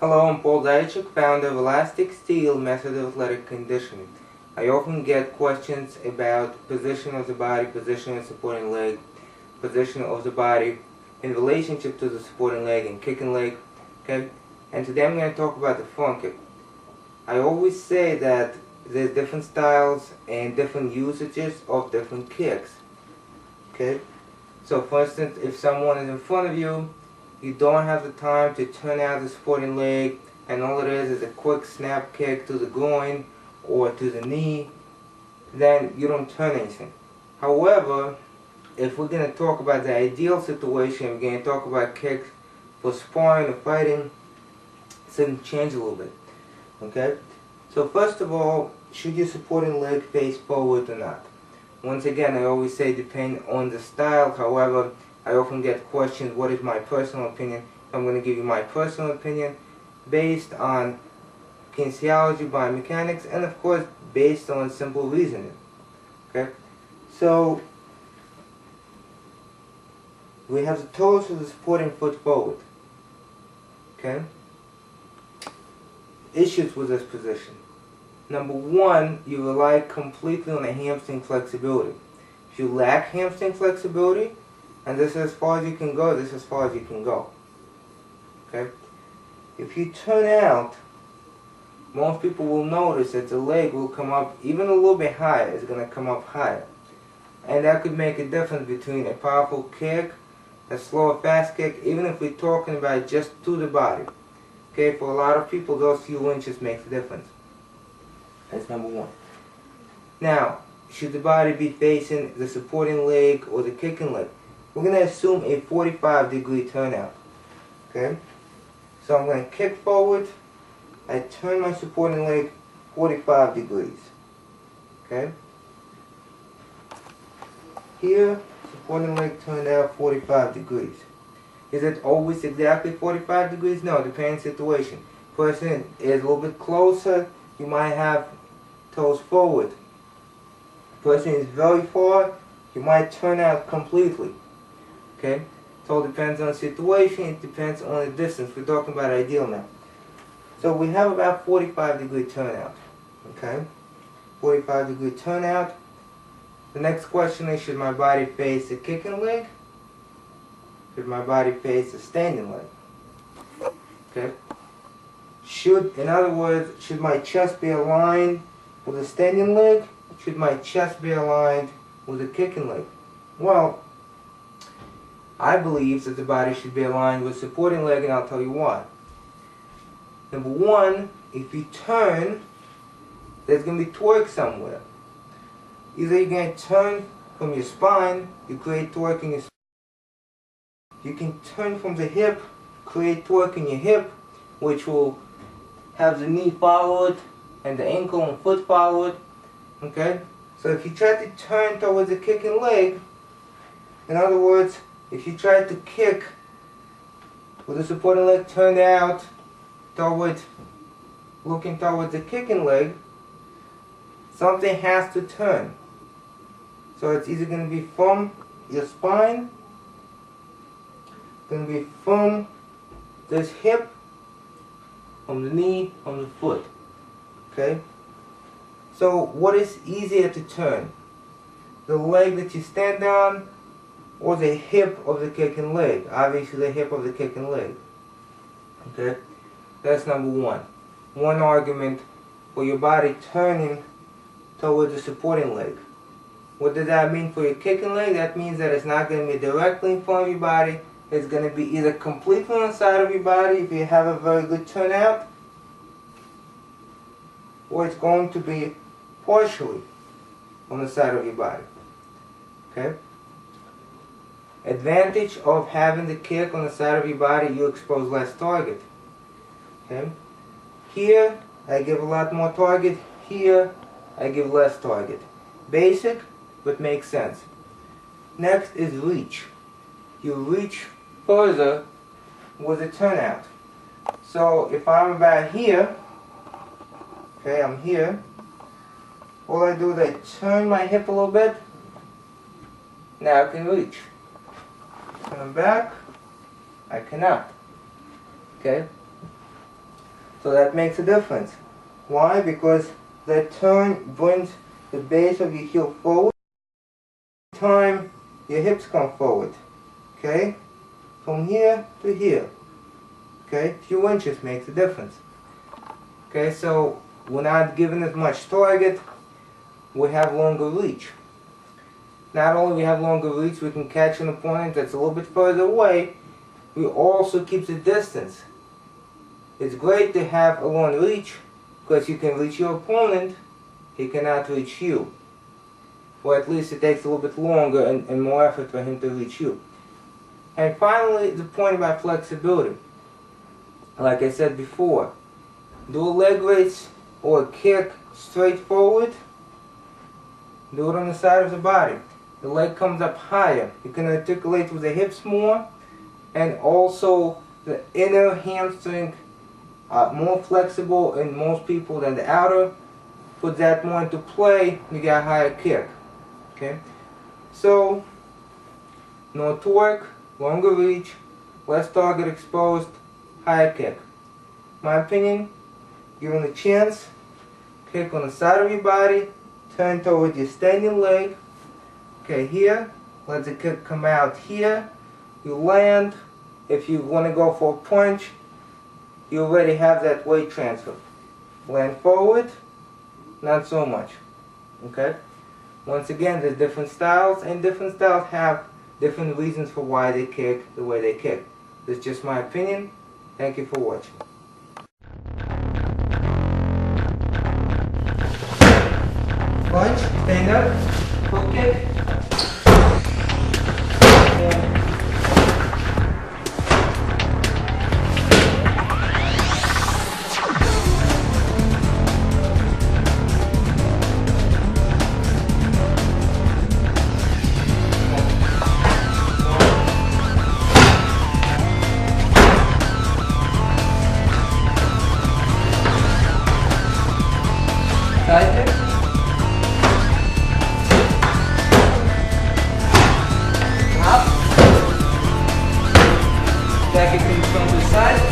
Hello, I'm Paul Zayachuk, founder of Elastic Steel Method of Athletic Conditioning. I often get questions about position of the body, position of the supporting leg, position of the body in relationship to the supporting leg and kicking leg. Okay? And today I'm going to talk about the front kick. I always say that there's different styles and different usages of different kicks. Okay? So for instance, if someone is in front of you, you don't have the time to turn out the supporting leg, and all it is a quick snap kick to the groin or to the knee, then you don't turn anything. However, if we're going to talk about the ideal situation, we're going to talk about kicks for sparring or fighting, it's going to change a little bit. Okay? So first of all, should your supporting leg face forward or not? Once again, I always say depend on the style. However, I often get questions, what is my personal opinion? I'm going to give you my personal opinion based on kinesiology, biomechanics, and of course based on simple reasoning. Okay? So we have the toes of the supporting foot forward. Okay? Issues with this position. Number one, you rely completely on the hamstring flexibility. If you lack hamstring flexibility, and this is as far as you can go, this is as far as you can go. Okay? If you turn out, most people will notice that the leg will come up even a little bit higher. It's going to come up higher. And that could make a difference between a powerful kick, a slow or fast kick, even if we're talking about just to the body. Okay? For a lot of people, those few inches makes a difference. That's number one. Now, should the body be facing the supporting leg or the kicking leg? We're going to assume a 45-degree turnout. Okay? So I'm going to kick forward. I turn my supporting leg 45 degrees. Okay? Here, supporting leg turned out 45 degrees. Is it always exactly 45 degrees? No, depending on the situation. Person is a little bit closer, you might have toes forward. Person is very far, you might turn out completely. Okay? It all depends on the situation, it depends on the distance. We're talking about ideal now. So we have about 45-degree turnout. Okay? 45-degree turnout. The next question is, should my body face the kicking leg? Should my body face the standing leg? Okay? In other words, should my chest be aligned with the standing leg? Should my chest be aligned with the kicking leg? Well, I believe that the body should be aligned with the supporting leg, and I'll tell you why. Number one, if you turn, there's going to be torque somewhere. Either you're going to turn from your spine, you create torque in your spine. You can turn from the hip, create torque in your hip, which will have the knee forward and the ankle and foot forward. Okay? So if you try to turn towards the kicking leg, in other words, if you try to kick with the supporting leg turned out towards, looking towards the kicking leg, something has to turn. So it's either going to be from your spine, going to be from this hip, from the knee, from the foot. Okay? So what is easier to turn? The leg that you stand on or the hip of the kicking leg? Obviously the hip of the kicking leg. Okay? That's number one. One argument for your body turning towards the supporting leg. What does that mean for your kicking leg? That means that it's not going to be directly in front of your body. It's going to be either completely on the side of your body if you have a very good turnout, or it's going to be partially on the side of your body. Okay? Advantage of having the kick on the side of your body, you expose less target. Okay? Here, I give a lot more target. Here, I give less target. Basic, but makes sense. Next is reach. You reach further with a turnout. So if I'm about here, okay, I'm here, all I do is I turn my hip a little bit, now I can reach. Turn back, I cannot. Okay? So that makes a difference. Why? Because that turn brings the base of your heel forward. Time your hips come forward. Okay? From here to here. Okay? A few inches makes a difference. Okay, so we're not giving as much target. We have longer reach. Not only we have longer reach, we can catch an opponent that's a little bit further away. We also keep the distance. It's great to have a long reach because you can reach your opponent, he cannot reach you. Or at least it takes a little bit longer and more effort for him to reach you. And finally, the point about flexibility. Like I said before, do a leg raise or a kick straight forward. Do it on the side of the body. The leg comes up higher. You can articulate with the hips more, and also the inner hamstring more flexible in most people than the outer. Put that more into play, you get a higher kick. Okay? So, no torque, longer reach, less target exposed, higher kick. My opinion, given the chance, kick on the side of your body, turn towards your standing leg. Okay, here, let the kick come out here. You land. If you want to go for a punch, you already have that weight transfer. Land forward, not so much. Okay? Once again, there's different styles, and different styles have different reasons for why they kick the way they kick. This is just my opinion. Thank you for watching. Punch, stand up, hook kick. Side kick. Drop. Back kick from the side.